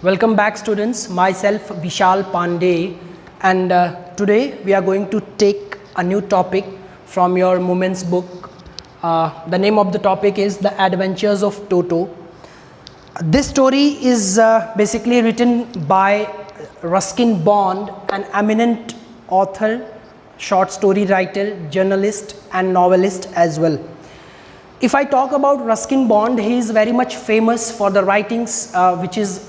Welcome back, students. Myself Vishal Pandey, and today we are going to take a new topic from your Moments book. The name of the topic is The Adventures of Toto. This story is basically written by Ruskin Bond, an eminent author, short story writer, journalist and novelist as well. If I talk about Ruskin Bond, he is very much famous for the writings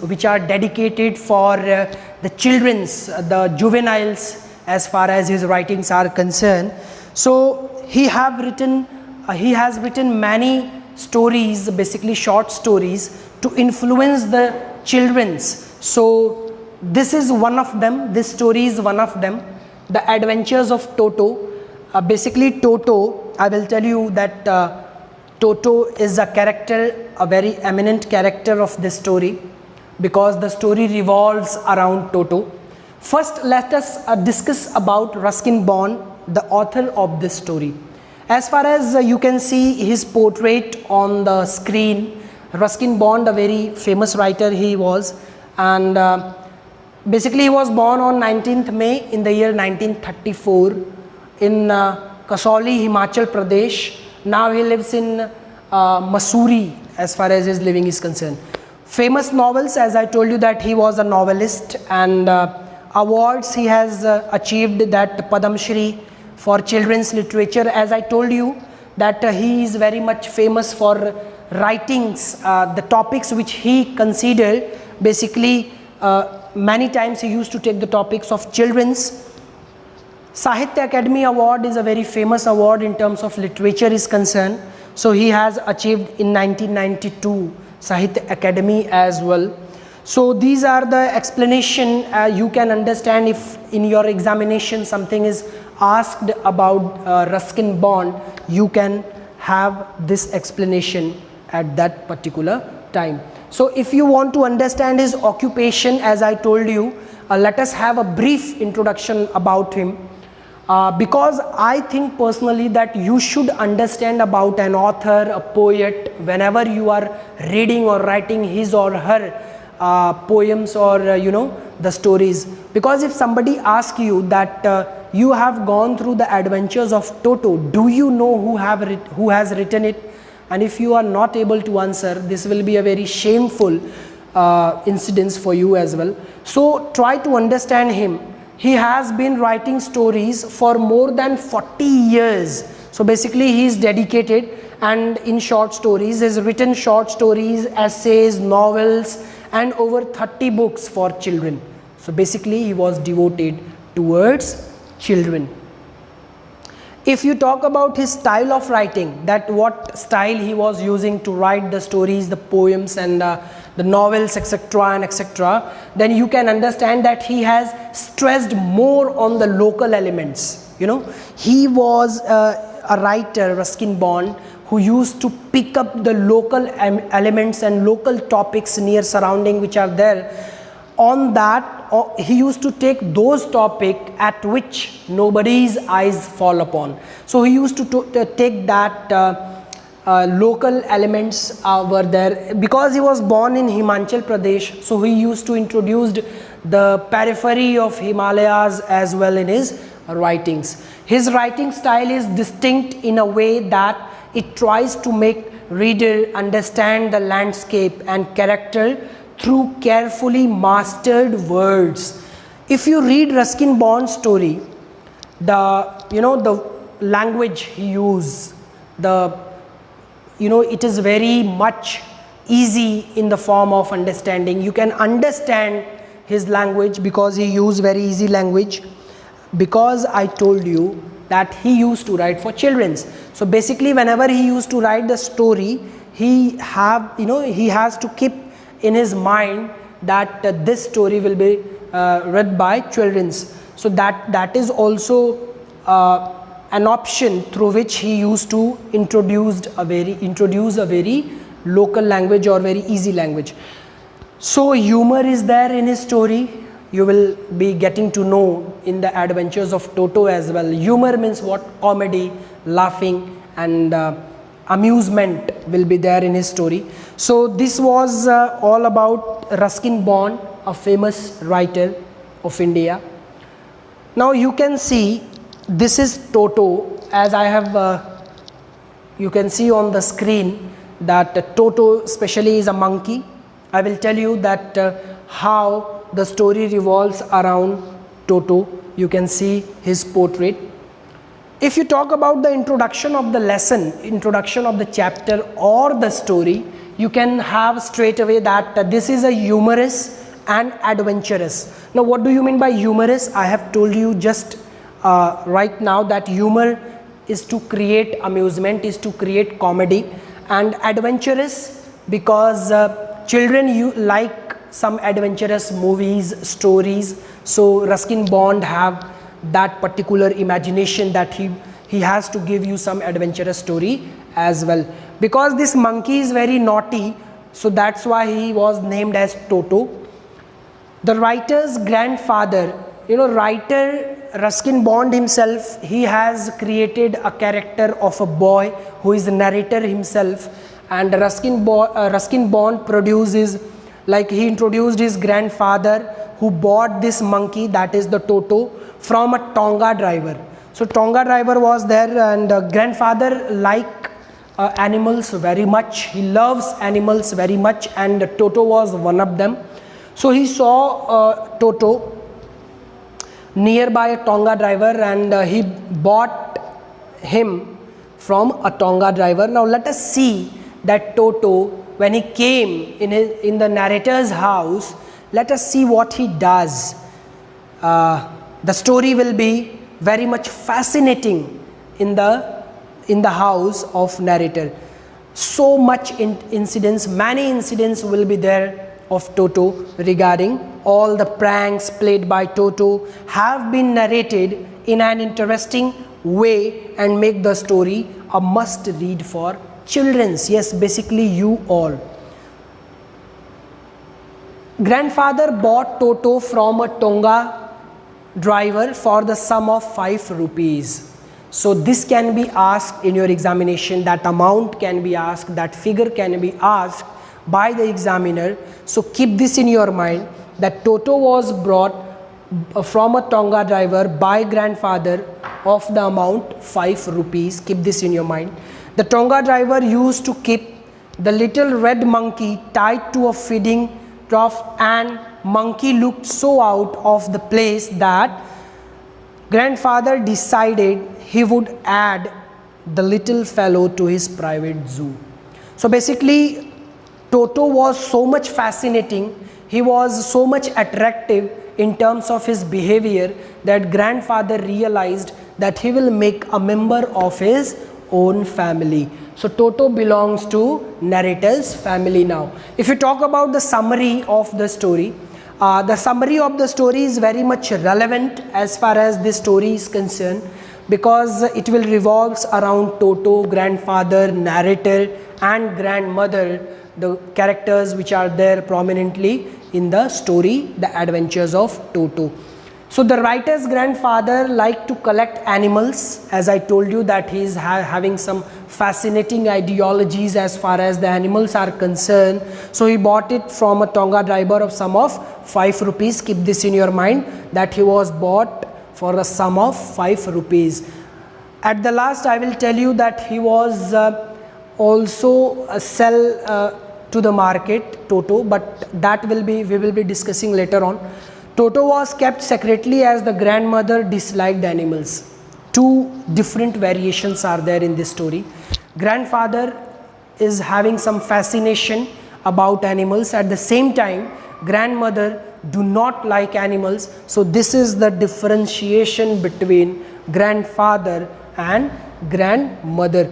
which are dedicated for the children's, the juveniles, as far as his writings are concerned. So he has written many stories, basically short stories, to influence the children's. So this is one of them. This story is one of them. The Adventures of Toto. Basically Toto, I will tell you that Toto is a character, a very eminent character of this story, because the story revolves around Toto. First, let us discuss about Ruskin Bond, the author of this story. As far as you can see his portrait on the screen, Ruskin Bond, a very famous writer he was, and basically he was born on 19th May in the year 1934 in Kasauli, Himachal Pradesh. Now he lives in Mussoorie as far as his living is concerned. Famous novels, as I told you that he was a novelist, and awards he has achieved, that Padam Shri for children's literature. As I told you that he is very much famous for writings, the topics which he considered, basically many times he used to take the topics of children's. Sahitya Academy Award is a very famous award in terms of literature is concerned. So he has achieved in 1992 Sahitya Academy as well. So these are the explanation you can understand if in your examination something is asked about Ruskin Bond, you can have this explanation at that particular time. So if you want to understand his occupation, as I told you, let us have a brief introduction about him. Because I think personally that you should understand about an author, a poet, whenever you are reading or writing his or her poems or the stories. Because if somebody asks you that you have gone through the Adventures of Toto, do you know who has written it? And if you are not able to answer, this will be a very shameful incident for you as well. So try to understand him. He has been writing stories for more than 40 years. So basically he is dedicated, and in short stories, he has written short stories, essays, novels, and over 30 books for children. So basically he was devoted towards children. If you talk about his style of writing, that what style he was using to write the stories, the poems and the novels, etc. and etc., then you can understand that he has stressed more on the local elements. He was a writer, Ruskin Bond, who used to pick up the local elements and local topics near surrounding which are there. On that, he used to take those topics at which nobody's eyes fall upon. So he used to take that local elements were there, because he was born in Himachal Pradesh. So he used to introduce the periphery of Himalayas as well in his writings. His writing style is distinct in a way that it tries to make reader understand the landscape and character through carefully mastered words. If you read Ruskin Bond's story, the language he uses, it is very much easy in the form of understanding. You can understand his language because he used very easy language, because I told you that he used to write for children's. So basically whenever he used to write the story, he has to keep in his mind that this story will be read by children's. So that is also an option through which he used to introduce a very local language or very easy language. So humor is there in his story. You will be getting to know in the Adventures of Toto as well. Humor means what? Comedy, laughing and amusement will be there in his story. So this was all about Ruskin Bond, a famous writer of India. Now you can see this is Toto, as I have you can see on the screen that Toto especially is a monkey. I will tell you that how the story revolves around Toto. You can see his portrait. If you talk about the introduction of the lesson, introduction of the chapter or the story, you can have straight away that this is a humorous and adventurous. Now what do you mean by humorous? I have told you just right now that humor is to create amusement, is to create comedy, and adventurous because children you like some adventurous movies, stories. So Ruskin Bond have that particular imagination that he has to give you some adventurous story as well. Because this monkey is very naughty, so that's why he was named as Toto. The writer's grandfather, writer Ruskin Bond himself, he has created a character of a boy who is the narrator himself, and Ruskin Bond produces, like he introduced his grandfather who bought this monkey, that is the Toto, from a Tonga driver. So Tonga driver was there, and grandfather like animals very much. He loves animals very much, and Toto was one of them. So he saw Toto nearby a Tonga driver, and he bought him from a Tonga driver. Now let us see that Toto, when he came in the narrator's house, let us see what he does. The story will be very much fascinating in the house of narrator. So much incidents, many incidents will be there of Toto regarding all the pranks played by Toto have been narrated in an interesting way and make the story a must read for children's. Yes, basically you all. Grandfather bought Toto from a Tonga driver for the sum of 5 rupees. So this can be asked in your examination, that amount can be asked, that figure can be asked by the examiner. So keep this in your mind that Toto was brought from a Tonga driver by grandfather of the amount 5 rupees. Keep this in your mind. The Tonga driver used to keep the little red monkey tied to a feeding trough, and monkey looked so out of the place that grandfather decided he would add the little fellow to his private zoo. So basically Toto was so much fascinating, he was so much attractive in terms of his behavior that grandfather realized that he will make a member of his own family. So Toto belongs to narrator's family now. If you talk about the summary of the story, the summary of the story is very much relevant as far as this story is concerned, because it will revolves around Toto, grandfather, narrator and grandmother, the characters which are there prominently in the story, The Adventures of Toto. So the writer's grandfather liked to collect animals. As I told you that he is having some fascinating ideologies as far as the animals are concerned. So he bought it from a Tonga driver of sum of 5 rupees. Keep this in your mind that he was bought for a sum of 5 rupees. At the last I will tell you that he was also sell to the market, Toto, but that we will be discussing later on. Toto was kept secretly as the grandmother disliked animals. 2 different variations are there in this story. Grandfather is having some fascination about animals. At the same time, grandmother do not like animals. So this is the differentiation between grandfather and grandmother.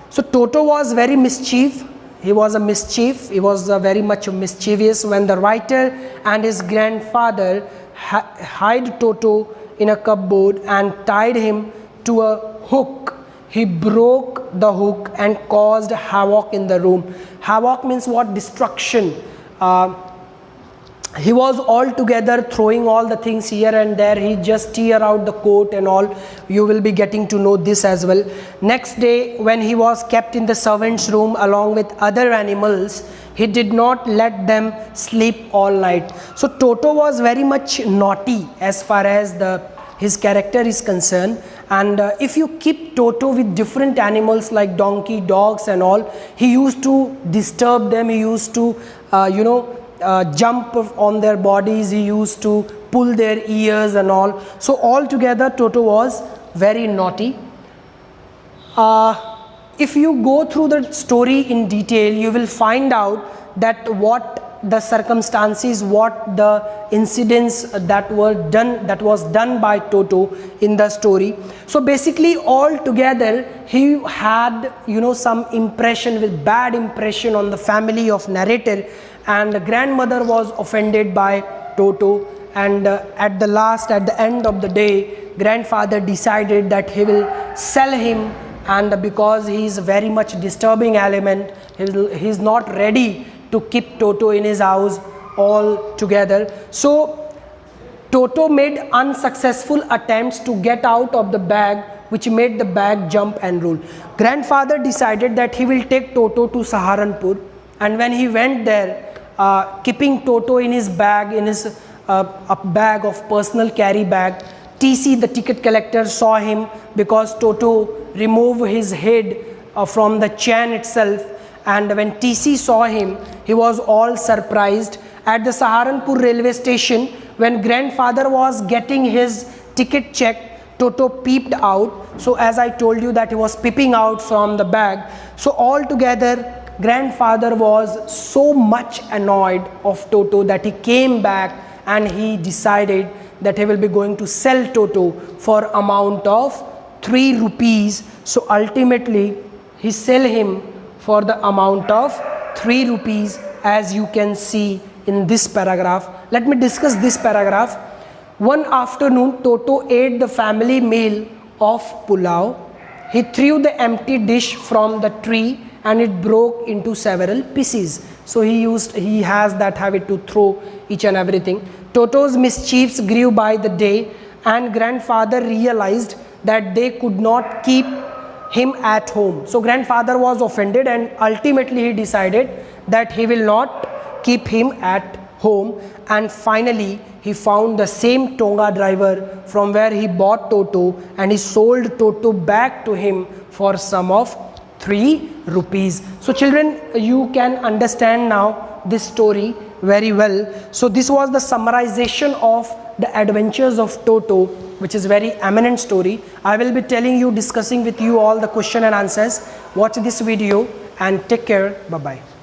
So Toto was very mischief. He was a mischief. He was very much mischievous. When the writer and his grandfather hid Toto in a cupboard and tied him to a hook, he broke the hook and caused havoc in the room. Havoc means what? Destruction. he was all together throwing all the things here and there. He just tear out the coat and all. You will be getting to know this as well. Next day, when he was kept in the servants' room along with other animals, he did not let them sleep all night. So Toto was very much naughty as far as his character is concerned. And if you keep Toto with different animals like donkey, dogs and all, he used to disturb them. He used to jump on their bodies. He used to pull their ears and all. So altogether Toto was very naughty. If you go through the story in detail, you will find out that what the circumstances, what the incidents that was done by Toto in the story. So basically altogether he had some impression, with bad impression on the family of narrator, and the grandmother was offended by Toto, and at the end of the day, grandfather decided that he will sell him, and because he is very much disturbing element, he is not ready to keep Toto in his house all together. So Toto made unsuccessful attempts to get out of the bag, which made the bag jump and roll. Grandfather decided that he will take Toto to Saharanpur, and when he went there, keeping Toto in his bag, a bag of personal carry bag, TC, the ticket collector, saw him because Toto removed his head from the chain itself. And when TC saw him, he was all surprised. At the Saharanpur railway station, when grandfather was getting his ticket checked, Toto peeped out. So as I told you that he was peeping out from the bag. So altogether, grandfather was so much annoyed of Toto that he came back and he decided that he will be going to sell Toto for amount of 3 rupees. So ultimately, he sell him for the amount of 3 rupees, as you can see in this paragraph. Let me discuss this paragraph. One afternoon, Toto ate the family meal of pulao. He threw the empty dish from the tree and it broke into several pieces. So he has that habit to throw each and everything. Toto's mischiefs grew by the day, and grandfather realized that they could not keep him at home. So grandfather was offended, and ultimately he decided that he will not keep him at home. And finally he found the same Tonga driver from where he bought Toto, and he sold Toto back to him for sum of 3 rupees. So children, you can understand now this story very well. So this was the summarization of the Adventures of Toto, which is very eminent story. I will be telling you, discussing with you all the question and answers. Watch this video and take care. Bye bye.